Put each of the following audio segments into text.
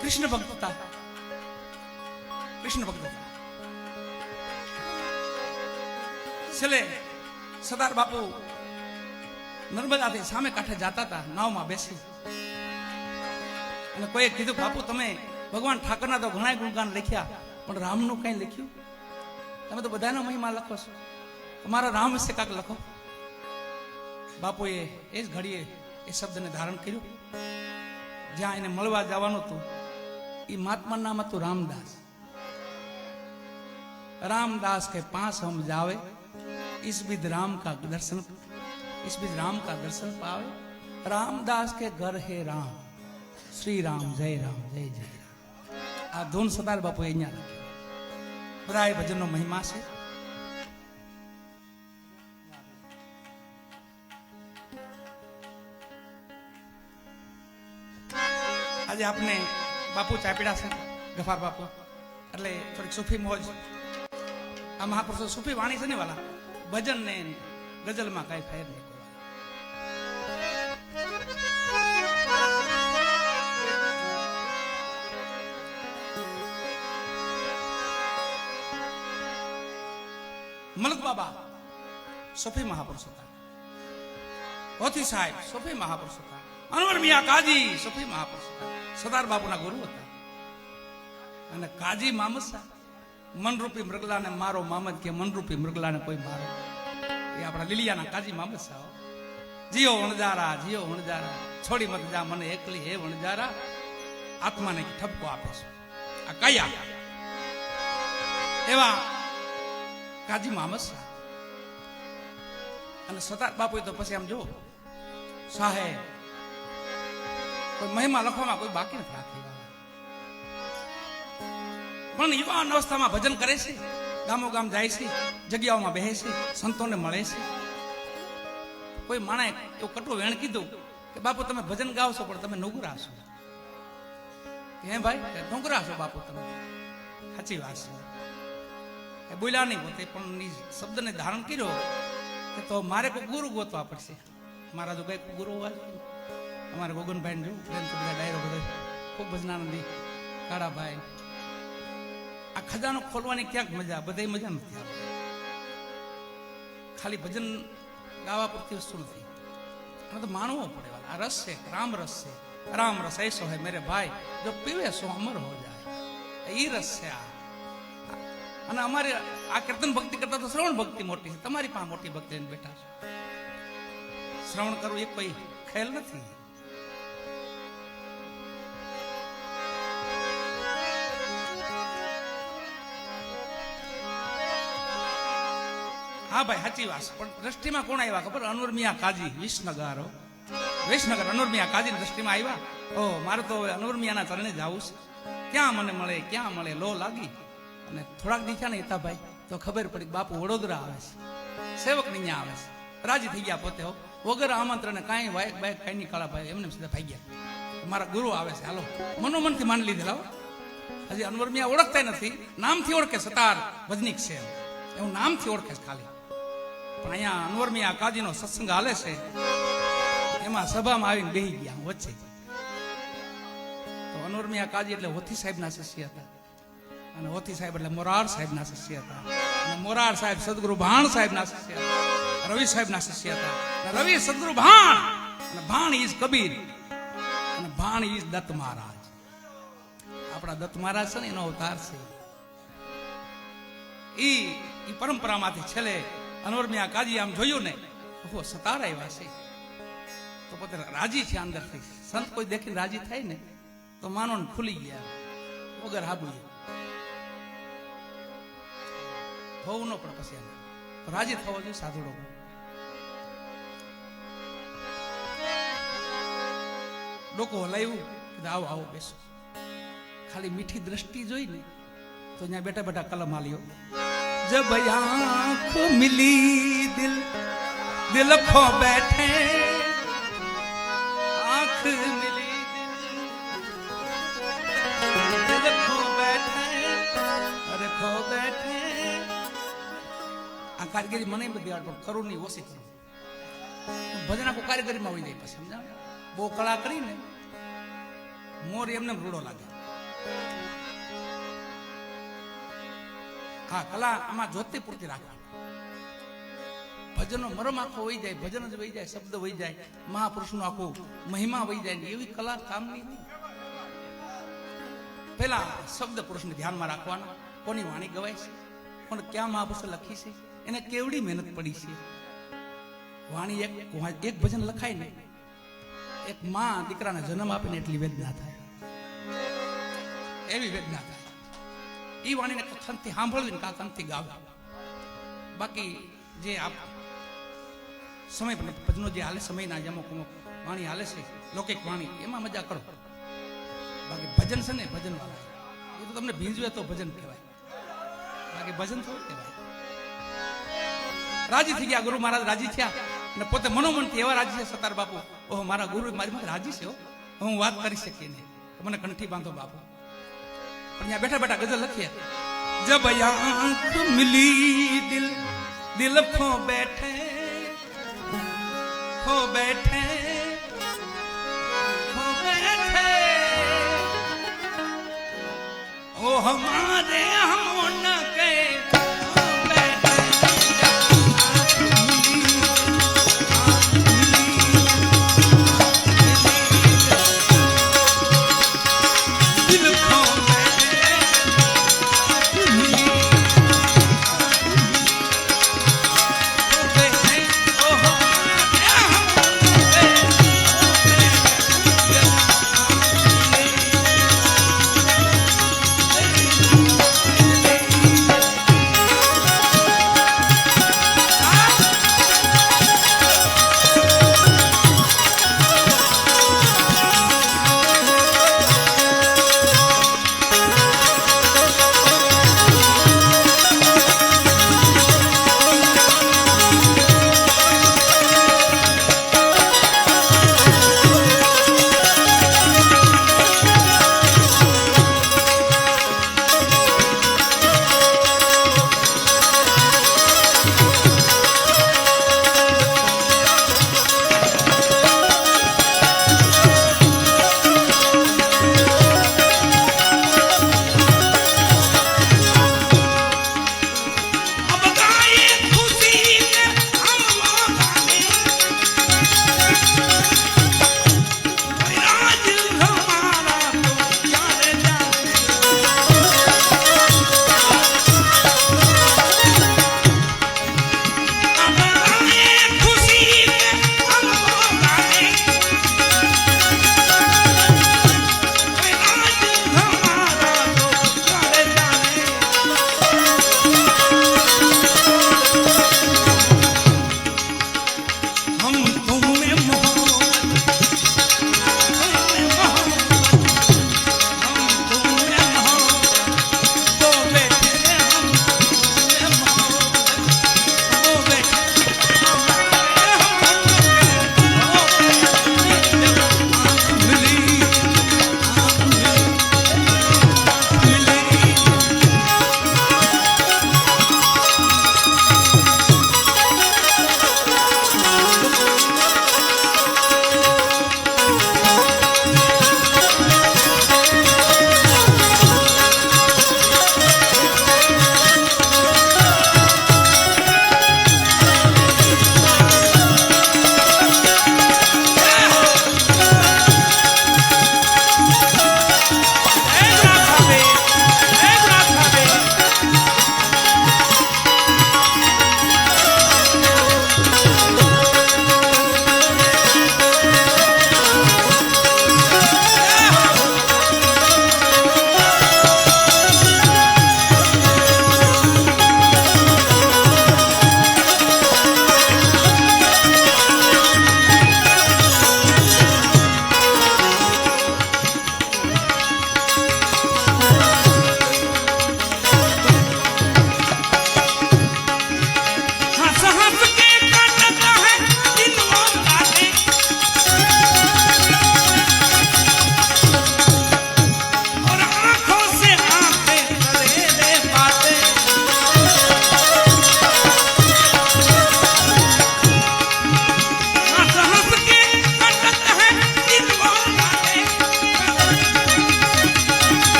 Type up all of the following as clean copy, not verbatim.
કૃષ્ણ ભક્ત હતા, કૃષ્ણ ભક્ત હતા. છેલ્લે સરદાર બાપુ નર્મદાથી સામે કાંઠે જતા હતા નાવમાં બેસી, અને કોઈએ કીધું બાપુ તમે ભગવાન ઠાકરના તો ઘણા ગુણગાન લખ્યા પણ રામનું કઈ લખ્યું? તમે તો બધાનો મહિમા લખો છો, તમારા રામ વિશે કાંક લખો. બાપુએ એ જ ઘડીએ એ શબ્દને ધારણ કર્યું. જ્યાં એને મળવા જવાનું હતું એ મહાત્મા નામ હતું રામદાસ. रामदास के पास हम जावे, इस विध राम का दर्शन, इस विध राम का दर्शन पावे. रामदास के घर है राम, श्री राम जय जय राम. आ धून सरदार बापू અહીંયા લખી. બધાય ભજનનો મહિમા છે. આજે આપને બાપુ ચાપીડા છે, ગફાર બાપુ, એટલે થોડીક સુફી મોજ. આ મહાપુરુષો સુફી વાણી છે ને વાલા, ભજન ને ગઝલમાં કઈ ફેર નહીં. મલક બાબા સુફી મહાપુરુષ હતા, હોથી સાહેબ સુફી મહાપુરુષ હતા, અનવર મિયા કાજી સુફી મહાપુરુષ હતા, સરદાર બાપુના ગુરુ હતા. અને કાજી મામદ શાહ મનરૂપી મૃગલાને મારો મામદ કે મનરૂપી મૃગલાને કોઈ મારો, એ આપણા લીલિયાના કાજી મામદ શાહ. જીઓ વણજારા, જીઓ વણજારા, છોડી મત જા મને એકલી હે વણજારા, આત્માને ઠપકો આપે છે. આ કયા એવા કાજી મામદ શાહ. અને સરદાર બાપુ તો પછી આમ જો સાહેબ કોઈ મહિમા લખવામાં કોઈ બાકી નથી રાખી, પણ યુવાન અવસ્થામાં ભજન કરે છે, ગામો ગામ જાય છે, જગ્યાઓમાં બેસે છે, સંતોને મળે છે. કોઈ માણે એવું કટુ વેણ કીધું કે બાપુ તમે ભજન ગાવ છો પણ તમે નુગરા છો. હે ભાઈ નુગરા છો બાપુ તમે? સાચી વાત છે. બોલ્યા નહીં પોતે પણ શબ્દને ધારણ કર્યો કે તો મારે કોઈ ગુરુ ગોતવા પડશે. મારા જો કઈ ગુરુ હોય, અમારે ગોગનભાઈ જોયું બધા ડાયરો બધો ખૂબ ભજનાનંદી કાળાભાઈ. આ ખજાનો ખોલવાની ક્યાંક મજા, બધા મજા નથી આવતી. ખાલી ભજન ગાવા પૂરતી વસ્તુ નથી, અને તો માનવો પડે. આ રસ છે, રામ રસ છે. રામ રસ ऐसो है मेरे भाई, जो पीवे सो अमर हो जाए. એ રસ છે આ. અને અમારી આ કીર્તન ભક્તિ કરતા તો શ્રવણ ભક્તિ મોટી છે. તમારી પાસે મોટી ભક્તિ લઈને બેઠા છો. શ્રવણ કરવું એ કોઈ ખેલ નથી. હા ભાઈ સાચી વાત. પણ દ્રષ્ટિમાં કોણ આવ્યા ખબર? અનવર મિયા કાજી વિસનગર, વિસનગર અનવર મિયા કાજી દ્રષ્ટિમાં આવ્યા. ઓ મારે તો અનવર મિયાના ચરણે જવું છે. ક્યાં મને મળે, ક્યાં મળે? લો લાગી. અને થોડાક દીખ્યા ને હિતાભાઈ તો ખબર પડી બાપુ વડોદરા આવે છે, સેવક ને અહીંયા આવે છે. રાજી થઈ ગયા પોતે, વગર આમંત્રણે કાંઈ વાયક બાયક કઈ નહીં. કાળાભાઈ એમને સીધા ભાઈ ગયા, મારા ગુરુ આવે છે, હાલો. મનોમનથી માની લીધેલા. હજી અનવર મિયા ઓળખતા નથી, નામથી ઓળખે સતાર ભજનીક છે એવું નામથી ઓળખે છે ખાલી. પણ અહીંયા અનવર મિયા કાજીનો સત્સંગ હાલે છે, એમાં સભામાં આવીને બેહી ગયા વચ્ચે. તો અનવર મિયા કાજી એટલે હોથી સાહેબના શિષ્ય હતા, અને હોથી સાહેબ એટલે મોરાર સાહેબના શિષ્ય હતા, અને મોરાર સાહેબ સદગુરુ ભાણ સાહેબના શિષ્ય હતા, રવિ સાહેબના શિષ્ય હતા, અને રવિ સદગુરુ ભાણ, અને ભાણ ઈજ કબીર, અને ભાણ ઈજ દત્ત મહારાજ. આપણા દત્ત મહારાજ છે ને એનો અવતાર છે. ઈ પરંપરામાંથી છેલ્લે અનવર મિયા કાજી આમ જોયું ને, ઓહો સતાર આવ્યા છે, તો પોતે રાજી છે અંદરથી. સંત કોઈ દેખીને રાજી થાય ને તો માનો ને ખુલી ગયા વગર હાબુએ હોવું ન પડે. પછી રાજી થવો જોઈએ સાધુડો. ડોકો હલાવ્યું, આવો આવો બેસો. ખાલી મીઠી દ્રષ્ટિ જોઈ ને તો અહીંયા બેઠા બેઠા કલમ હાલ્યો. जब आँख मिली दिल दिल खो बैठे, आँख मिली दिल खो बैठे, अरे खो बैठे. આ કારીગરી મને બધી આવડે પણ કરું નહીં, ઓછી કરું. ભજન આખું કારીગરીમાં હોય જાય. પછી સમજા બહુ કળા કરીને મોર એમને રૂડો લાગે. હા, કલા આમાં જોતી પૂરતી રાખવાની. ભજનનો મરમ આખો વહી જાય, ભજન જ વહી જાય, શબ્દ વહી જાય, મહાપુરુષનો આખો મહિમા વહી જાય, એવી કલા કામની નહીં. પેલા શબ્દ પુરુષને ધ્યાનમાં રાખવાના. કોની વાણી ગવાય છે, પણ ક્યાં મહાપુરુષે લખી છે, એને કેવડી મહેનત પડી છે. વાણી એક ભજન લખાય ને, એક માં દીકરાને જન્મ આપીને એટલી વેદના થાય, એવી વેદના થાય. એ વાણીને કંઠથી સાંભળવી ને કંઠથી ગાવે. બાકી જે આપ સમય ભજનો જે હાલે, સમયના અમુક અમુક વાણી હાલે છે, લૌકિક વાણી, એમાં મજા કરો. બાકી ભજન છે ને, ભજન વાળા એ તો તમને ભીંજવે તો ભજન કહેવાય, બાકી ભજન થોડું કહેવાય. રાજી થઈ ગયા, ગુરુ મહારાજ રાજી થયા અને પોતે મનોમનથી એવા રાજી છે સતાર બાપુ, ઓહો મારા ગુરુ મારી માટે રાજી છે, હું વાત કરી શકીએ નહીં, મને કંઠી બાંધો બાપુ. પણ ત્યાં બેઠા બેઠા ગઝલ લખીએ. જબ આંખ મિલી દિલ દિલ ખો બેઠે ખો બેઠે ખો બેઠે ओ हमारे हम न के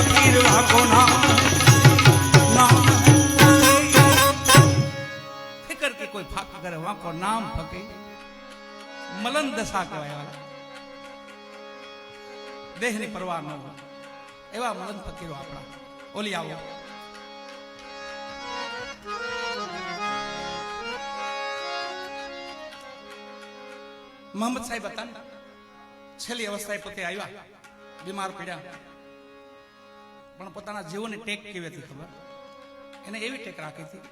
ફકીર વાકો નામ ફિકર કે કોઈ ફાક કરે વાકો નામ ફકીર મલન દશા કહેવાય દેહની પરવા ન હોય એવા મલન ફકીરો આપણા ઓલી આવો મોહમ્મદ સાહેબ હતા છેલ્લી અવસ્થાએ પોતે આવ્યા બીમાર પડ્યા પણ પોતાના જીવનની ટેક કેવી હતી ખબર એને એવી ટેક રાખી હતી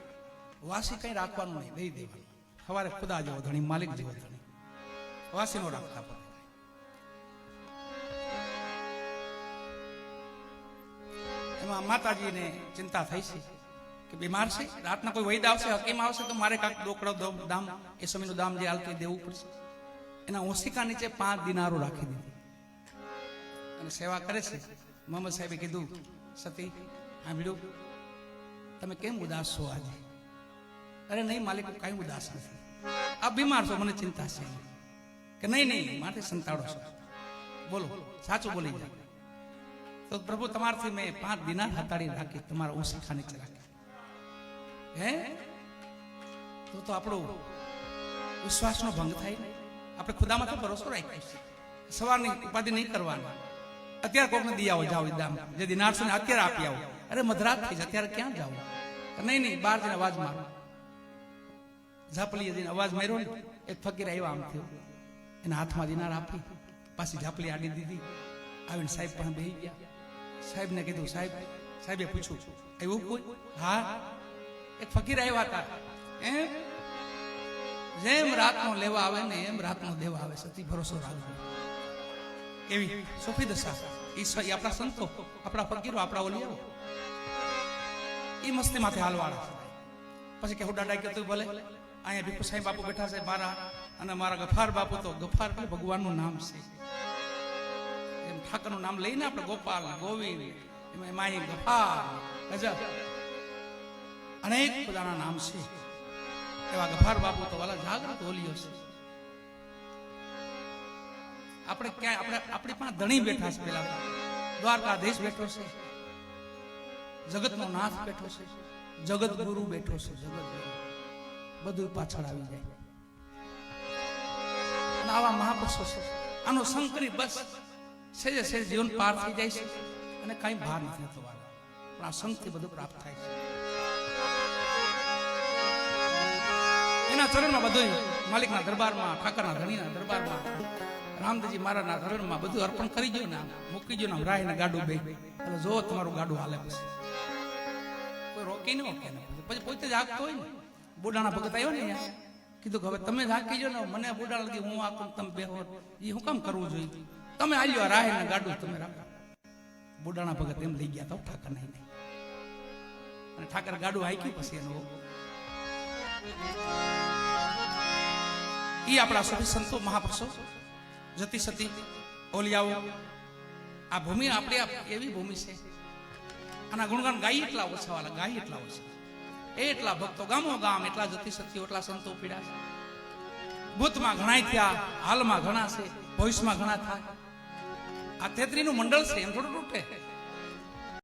વાસી કઈ રાખવાનું નહીં દઈ દેવાનું સવારે ખુદા જેવો ધણી માલિક જેવો ધણી વાસી નો રાખતા પોતે એમાં માતાજીને ચિંતા થઈ છે કે બીમાર છે રાતના કોઈ વૈદ આવશે હકીમ આવશે તો મારે કાંક ડોકડો દામ એ સમયનું દામ જે હાલતું દેવું પડશે એના ઓશિકા નીચે 5 દિનારો રાખી દીધી અને સેવા કરે છે મોહમ્મદ સાહેબે કીધું સતી સાંભળ્યું તમે કેમ ઉદાસ છો આજે અરે નહીં માલિક કઈ ઉદાસ નથી આપ બીમાર છો મને ચિંતા છે કે નહીં માટે સંતાડો છો બોલો સાચું બોલી જાય તો પ્રભુ તમારથી મેં 5 દિનાર હતાડી રાખી તમારા ઓશિકા નીચે રાખી હે તો આપણો વિશ્વાસનો ભંગ થાય ને આપણે ખુદામાં તો ભરોસો રાખ્યો છે સવારની ઉપાધિ નહીં કરવાની અત્યારે કોકને દી આવો જાઓ દામ જે દિનાર છે ને અત્યારે આપી આવો અરે મધરાત થઈ છે અત્યારે ક્યાં જાવ નહીં બહાર જઈને અવાજ મારો ઝાપલીએ જઈને અવાજ માર્યો ને એક ફકીર આવ્યા આમ થયો એના હાથમાં દિનાર આપી પાછી ઝાપલી આડી દીધી આવીને સાહેબ પાસે બેસી ગયા સાહેબને કીધું સાહેબે પૂછ્યું એવું કોઈ હા એક ફકીર આવ્યા હતા એમ જેમ રાતનો લેવા આવે ને એમ રાતનો દેવા આવે સતી ભરોસો રાખજો એવી સોફી દશા ઈશ્વર આપણા સંતો આપણા ફકીરો આપણા ઓલિયાઓ ઈ મસ્તી માથે હાલવાળા પછી કે હું દાદા કહેતું ભલે અહીંયા ભીખુ સાહેબ બાપુ બેઠા છે મારા અને મારા ગફાર બાપુ તો ગફાર એટલે ભગવાનનું નામ છે એમ ઠાકરનું નામ લઈને આપણે ગોપાલ ગોવિંદ એમાં માહી ગફાર ગજબ અનેક બધાના નામ છે એવા ગફાર બાપુ તો વાલા જાગૃત ઓલિયો છે આપણે ક્યાંય આપણી પાસે ધણી બેઠા છે પેલા દ્વારકાધીશ બેઠો છે જગતનો નાથ બેઠો છે જગત ગુરુ બેઠો છે જગત ગુરુ બધું પાછળ આવી જાય અને આવા મહાપુરુષો છે આનો સંગ કરી બસ સેજે સેજ જીવન પાર થઈ જાય છે અને કઈ ભાર નથી થવાનો પણ આ સંગથી બધું પ્રાપ્ત થાય છે એના ચરણમાં બધું માલિકના દરબારમાં ઠાકરના ધણીના દરબારમાં રામદેવજી મહારાજના ચરણમાં બધું અર્પણ કરી ગયો ને મૂકી ગયો ને રાયને ગાડું બે એટલે જો તમારું ગાડું હાલે પછી કોઈ રોકી ન ઓકે ને પછી પોતે જ હાંકતો હોય ને બુડાણા ભગત આવ્યો ને અહીંયા કીધું કે હવે તમે જ હાંકી જો ને મને બુડા લગી હું હાંકું તમે બેહો એ હું કામ કરવું જોઈએ તમે આલ્યો રાયને ગાડું તમે રાખો બુડાણા ભગત એમ લઈ ગયા તો ઠાકર નહીં અને ઠાકર ગાડું હાંક્યું પછી એનું ઈ આપણા સભી સંતો મહાપુરુષો જતી સતી ઓલિયાઓ આ ભૂમિ આપણી એવી ભૂમિ છે આના ગુણગાન ગાઈ એટલા ઓછા વાલા ગાઈ એટલા ઓછા એટલા ભક્તો ગામો ગામ એટલા જતી સતીઓ એટલા સંતો પીડા છે ભૂતમાં ઘણા થયા હાલમાં ઘણા છે ભવિષ્યમાં ઘણા થાય આ 33 નું મંડળ છે એમ થોડું તૂટે